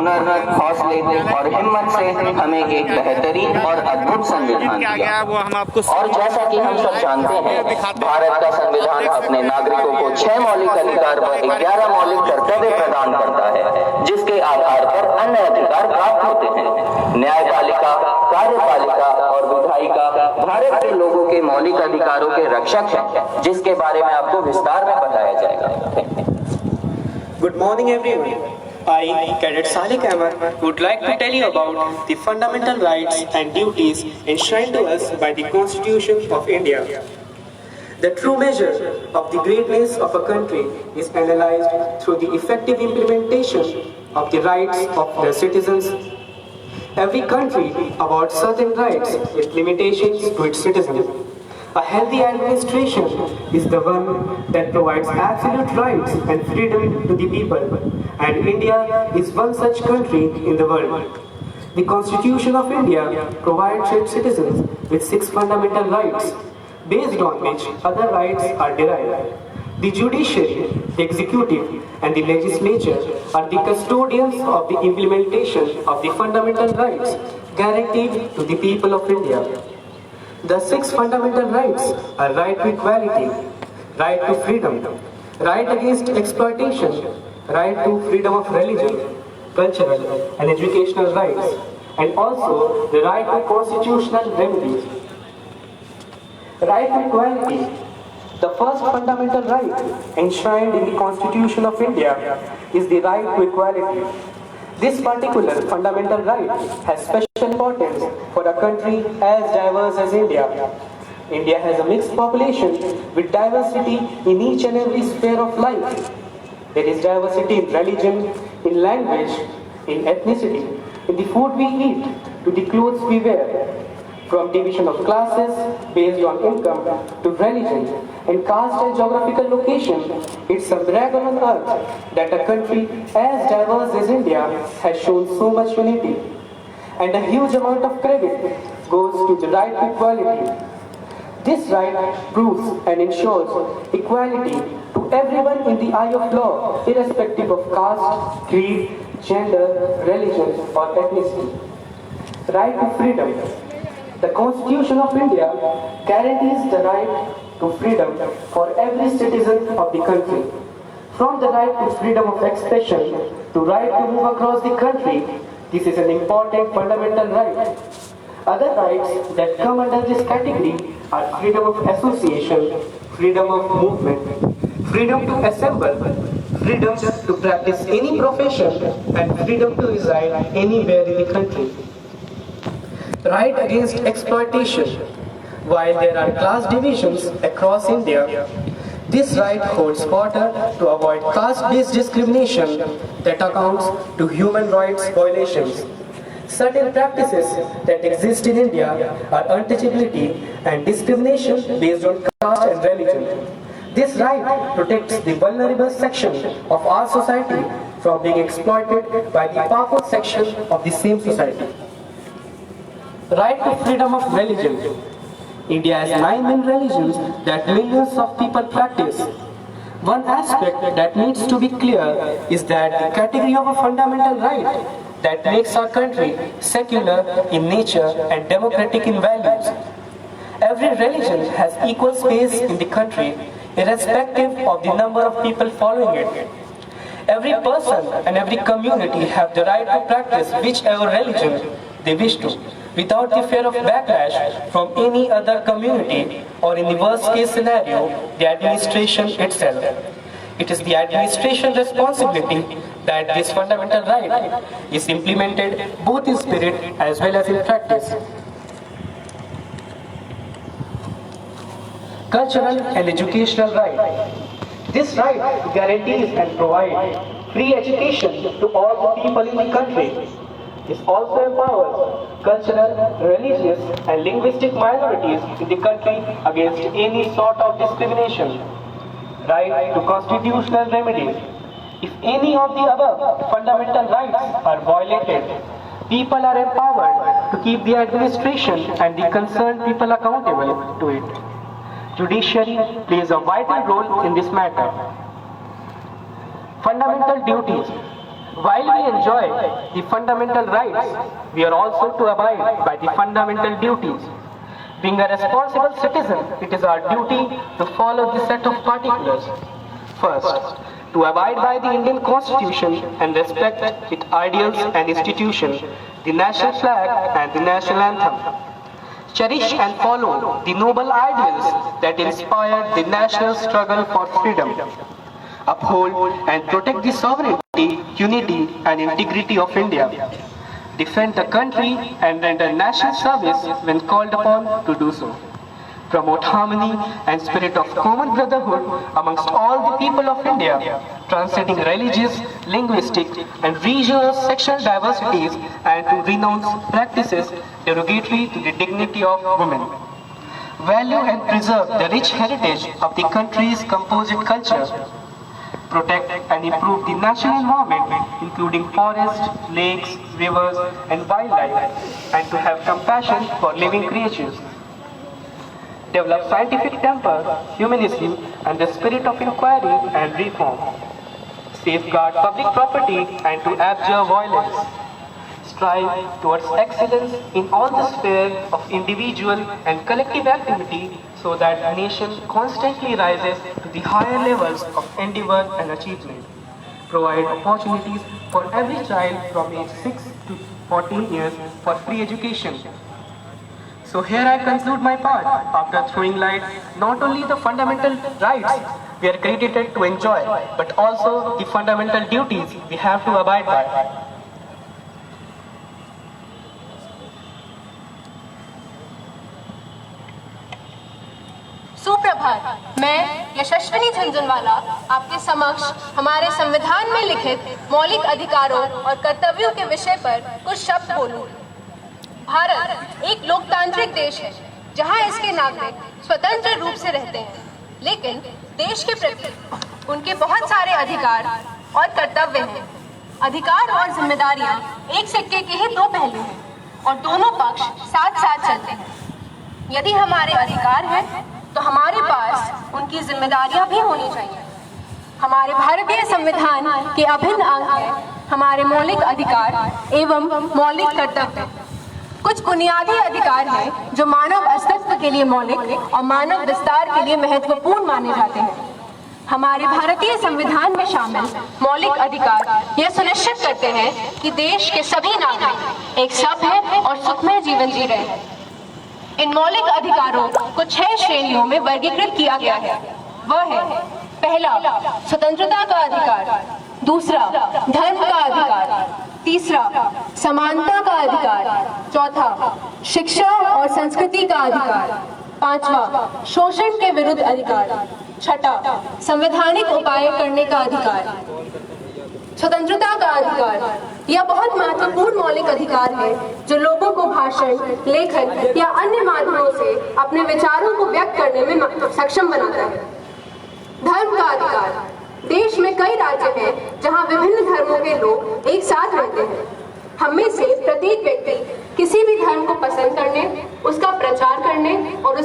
हुनर, हौसले और हिम्मत से हमें एक बेहतरीन और अद्भुत संविधान दिया। और जैसा कि हम सब जानते हैं, भारत का संविधान अपने नागरिकों को 6 मौलिक अधिकार व 11 मौलिक कर्तव्य प्रदान करता है, जिसके आधार पर अन्य अधिकार प्राप्त होते हैं। न्यायपालिका, कार्यपालिका और विधायिका भारत के लोगों के मौलिक अधिकारों के रक्षक हैं, जिसके बारे में आपको विस्तार में बताया जाएगा। Good morning everyone. I, Cadet Salik Ahmed, would like to tell you about the fundamental rights and duties enshrined to us by the Constitution of India. The true measure of the greatness of a country is analyzed through the effective implementation of the rights of the citizens. Every country awards certain rights with limitations to its citizens. A healthy administration is the one that provides absolute rights and freedom to the people, and India is one such country in the world. The Constitution of India provides its citizens with 6 fundamental rights, based on which other rights are derived. The judiciary, the executive, and the legislature are the custodians of the implementation of the fundamental rights guaranteed to the people of India. The 6 fundamental rights are right to equality, right to freedom, right against exploitation, right to freedom of religion, cultural and educational rights, and also the right to constitutional remedies. Right to equality. The first fundamental right enshrined in the Constitution of India is the right to equality. This particular fundamental right has special importance for a country as diverse as India. India has a mixed population with diversity in each and every sphere of life. There is diversity in religion, in language, in ethnicity, in the food we eat, to the clothes we wear. From division of classes based on income to religion and caste and geographical location, it's a miracle on earth that a country as diverse as India has shown so much unity. And a huge amount of credit goes to the right to equality. This right proves and ensures equality to everyone in the eye of law, irrespective of caste, creed, gender, religion, or ethnicity. Right to freedom. The Constitution of India guarantees the right to freedom for every citizen of the country. From the right to freedom of expression to right to move across the country, this is an important fundamental right. Other rights that come under this category are freedom of association, freedom of movement, freedom to assemble, freedom to practice any profession, and freedom to reside anywhere in the country. Right against exploitation. While there are class divisions across India, this right holds order to avoid caste-based discrimination that accounts to human rights violations. Certain practices that exist in India are untouchability and discrimination based on caste and religion. This right protects the vulnerable section of our society from being exploited by the powerful section of the same society. Right to freedom of religion. India has 9 main religions that millions of people practice. One aspect that needs to be clear is that the category of a fundamental right that makes our country secular in nature and democratic in values. Every religion has equal space in the country, irrespective of the number of people following it. Every person and every community have the right to practice whichever religion they wish to, without the fear of backlash from any other community or, in the worst case scenario, the administration itself. It is the administration responsibility that this fundamental right is implemented both in spirit as well as in practice. Cultural and educational right. This right guarantees and provides free education to all the people in the country. This also empowers cultural, religious and linguistic minorities in the country against any sort of discrimination. Right to constitutional remedies. If any of the above fundamental rights are violated, people are empowered to keep the administration and the concerned people accountable to it. Judiciary plays a vital role in this matter. Fundamental duties. While we enjoy the fundamental rights, we are also to abide by the fundamental duties. Being a responsible citizen, it is our duty to follow the set of particulars. First, to abide by the Indian Constitution and respect its ideals and institutions, the national flag and the national anthem. Cherish and follow the noble ideals that inspired the national struggle for freedom. Uphold and protect the sovereignty, unity and integrity of India. Defend the country and render national service when called upon to do so. Promote harmony and spirit of common brotherhood amongst all the people of India, transcending religious, linguistic and regional sexual diversities, and to renounce practices derogatory to the dignity of women. Value and preserve the rich heritage of the country's composite culture. Protect and improve the natural environment, including forests, lakes, rivers, and wildlife, and to have compassion for living creatures. Develop scientific temper, humanism, and the spirit of inquiry and reform. Safeguard public property and to abjure violence. Strive towards excellence in all the sphere of individual and collective activity so that the nation constantly rises to the higher levels of endeavor and achievement. Provide opportunities for every child from age 6 to 14 years for free education. So here I conclude my part after throwing light not only the fundamental rights we are credited to enjoy, but also the fundamental duties we have to abide by. सुप्रभात, मैं यशस्विनी झंझनवाला आपके समक्ष हमारे संविधान में लिखित मौलिक अधिकारों और कर्तव्यों के विषय पर कुछ शब्द बोलूं। भारत एक लोकतांत्रिक देश है जहां इसके नागरिक स्वतंत्र रूप से रहते हैं, लेकिन देश के प्रति उनके बहुत सारे अधिकार और कर्तव्य हैं। अधिकार और जिम्मेदारियां एक सिक्के के ही दो पहलू हैं और दोनों पक्ष साथ साथ चलते हैं। यदि हमारे अधिकार हैं तो हमारे पास उनकी जिम्मेदारियां भी होनी चाहिए। हमारे भारतीय संविधान के अभिन्न अंग हैं हमारे मौलिक अधिकार एवं मौलिक कर्तव्य। कुछ बुनियादी अधिकार हैं जो मानव अस्तित्व के लिए मौलिक और मानव विस्तार के लिए महत्वपूर्ण माने जाते हैं। हमारे भारतीय संविधान में शामिल मौलिक अधिकार यह सुनिश्चित करते हैं कि देश के सभी नागरिक एक सभ्य और सुखमय जीवन जी रहे हैं। इन मौलिक अधिकारों को 6 श्रेणियों में वर्गीकृत किया गया है। वह है पहला, स्वतंत्रता का अधिकार, दूसरा, धर्म का अधिकार, तीसरा, समानता का अधिकार, चौथा, शिक्षा और संस्कृति का अधिकार, पांचवा, शोषण के विरुद्ध अधिकार, छठा, संवैधानिक उपाय करने का अधिकार। स्वतंत्रता का अधिकार यह बहुत महत्वपूर्ण मौलिक अधिकार है जो लोगों को भाषण, लेखन या अन्य माध्यमों से अपने विचारों को व्यक्त करने में सक्षम बनाता है। धर्म का अधिकार, देश में कई राज्य हैं जहां विभिन्न धर्मों के लोग एक साथ रहते हैं। हम में से प्रत्येक व्यक्ति किसी भी धर्म को पसंद करने, उसका प्रचार करने और